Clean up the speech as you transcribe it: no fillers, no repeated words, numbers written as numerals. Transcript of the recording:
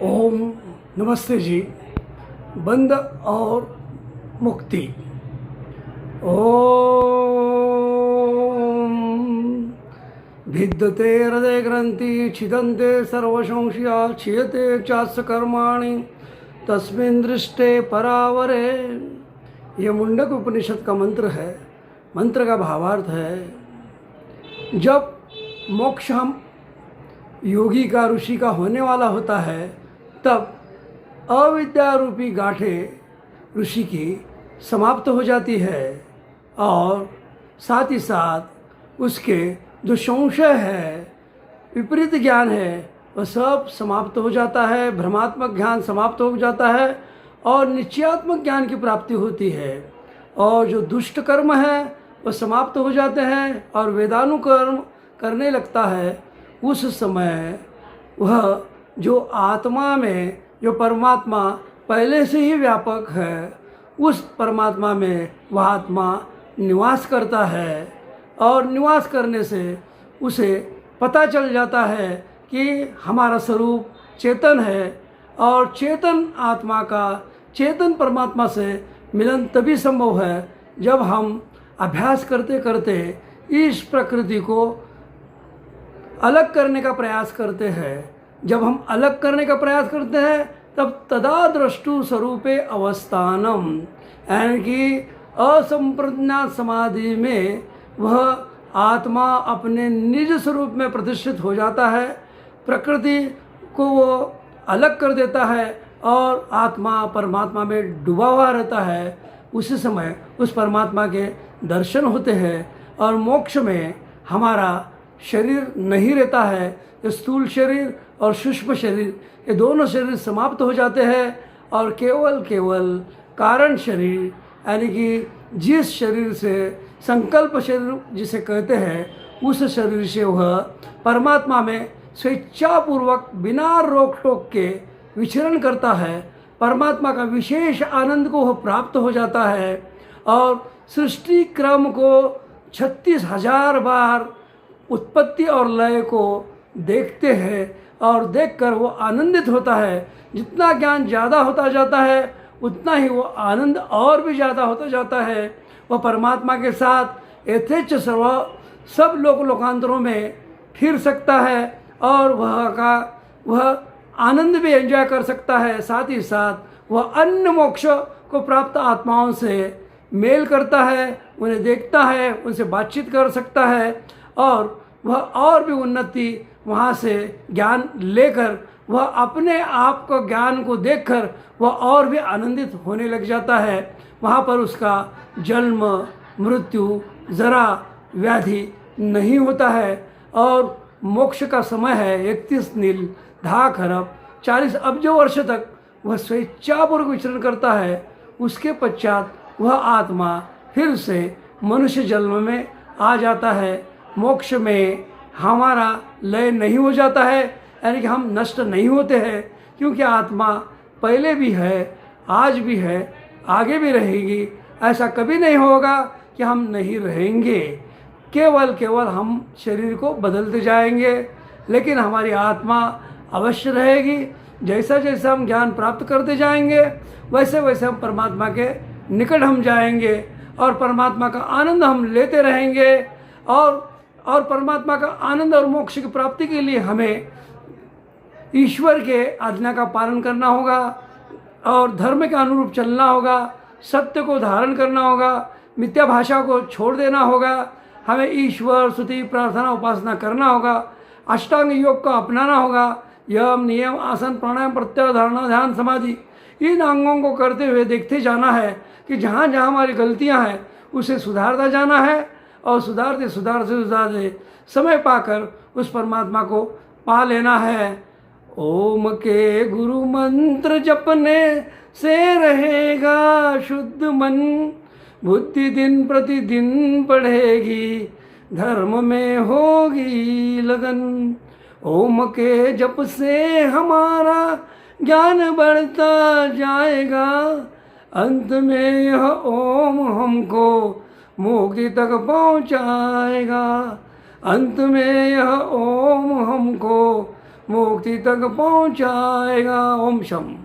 ओम नमस्ते जी। बंद और मुक्ति। ओम भिद्यते हृदय ग्रंथि छिदन्ते सर्वसंशया क्षीयते चास्य कर्माणि तस्मिन् दृष्टे परावरे। ये मुंडक उपनिषद का मंत्र है। मंत्र का भावार्थ है, जब मोक्ष हम योगी का ऋषि का होने वाला होता है तब अविद्या रूपी गांठें ऋषि की समाप्त हो जाती है और साथ ही साथ उसके जो संशय है, विपरीत ज्ञान है, वह सब समाप्त हो जाता है। भ्रमात्मक ज्ञान समाप्त हो जाता है और निश्चयात्मक ज्ञान की प्राप्ति होती है। और जो दुष्ट कर्म है वह समाप्त हो जाते हैं और वेदानुकर्म करने लगता है। उस समय वह जो आत्मा में जो परमात्मा पहले से ही व्यापक है, उस परमात्मा में वह आत्मा निवास करता है और निवास करने से उसे पता चल जाता है कि हमारा स्वरूप चेतन है और चेतन आत्मा का चेतन परमात्मा से मिलन तभी संभव है जब हम अभ्यास करते करते इस प्रकृति को अलग करने का प्रयास करते हैं। जब हम अलग करने का प्रयास करते हैं तब तदा द्रष्टु स्वरूपे अवस्थानम, यानी कि असंप्रज्ञात समाधि में वह आत्मा अपने निज स्वरूप में प्रतिष्ठित हो जाता है। प्रकृति को वो अलग कर देता है और आत्मा परमात्मा में डूबा हुआ रहता है। उसी समय उस परमात्मा के दर्शन होते हैं और मोक्ष में हमारा शरीर नहीं रहता है। ये स्थूल शरीर और सूक्ष्म शरीर, ये दोनों शरीर समाप्त हो जाते हैं और केवल कारण शरीर, यानी कि जिस शरीर से संकल्प शरीर जिसे कहते हैं, उस शरीर से वह परमात्मा में स्वेच्छापूर्वक बिना रोक टोक के विचरण करता है। परमात्मा का विशेष आनंद को वह प्राप्त हो जाता है और सृष्टि क्रम को 36,000 बार उत्पत्ति और लय को देखते हैं और देखकर वो आनंदित होता है। जितना ज्ञान ज़्यादा होता जाता है उतना ही वो आनंद और भी ज़्यादा होता जाता है। वह परमात्मा के साथ यथेच्छ सर्व सब लोकांतरों में फिर सकता है और वह आनंद भी एंजॉय कर सकता है। साथ ही साथ वह अन्य मोक्ष को प्राप्त आत्माओं से मेल करता है, उन्हें देखता है, उनसे बातचीत कर सकता है और वह और भी उन्नति वहाँ से ज्ञान लेकर वह अपने आप को ज्ञान को देखकर वह और भी आनंदित होने लग जाता है। वहाँ पर उसका जन्म मृत्यु जरा व्याधि नहीं होता है और मोक्ष का समय है 31 नील 10 खरब 40 अब्जों वर्ष तक वह स्वेच्छापूर्वक विचरण करता है। उसके पश्चात वह आत्मा फिर से मनुष्य जन्म में आ जाता है। मोक्ष में हमारा लय नहीं हो जाता है, यानी कि हम नष्ट नहीं होते हैं, क्योंकि आत्मा पहले भी है, आज भी है, आगे भी रहेगी। ऐसा कभी नहीं होगा कि हम नहीं रहेंगे। केवल हम शरीर को बदलते जाएंगे, लेकिन हमारी आत्मा अवश्य रहेगी। जैसा जैसा हम ज्ञान प्राप्त करते जाएंगे वैसे वैसे हम परमात्मा के निकट हम जाएंगे और परमात्मा का आनंद हम लेते रहेंगे। और परमात्मा का आनंद और मोक्ष की प्राप्ति के लिए हमें ईश्वर के आज्ञा का पालन करना होगा और धर्म के अनुरूप चलना होगा, सत्य को धारण करना होगा, मिथ्या भाषा को छोड़ देना होगा। हमें ईश्वर स्तुति प्रार्थना उपासना करना होगा, अष्टांग योग को अपनाना होगा। यम नियम आसन प्राणायाम प्रत्याहार धारणा ध्यान समाधि, इन अंगों को करते हुए देखते जाना है कि जहाँ जहाँ हमारी गलतियाँ हैं उसे सुधारता जाना है और सुधारते समय पाकर उस परमात्मा को पा लेना है। ओम के गुरु मंत्र जपने से रहेगा शुद्ध मन, बुद्धि दिन प्रतिदिन बढ़ेगी, धर्म में होगी लगन। ओम के जप से हमारा ज्ञान बढ़ता जाएगा, अंत में यह ओम हमको मुक्ति तक पहुँचाएगा। अंत में यह ओम हमको मुक्ति तक पहुँचाएगा। ओम शम।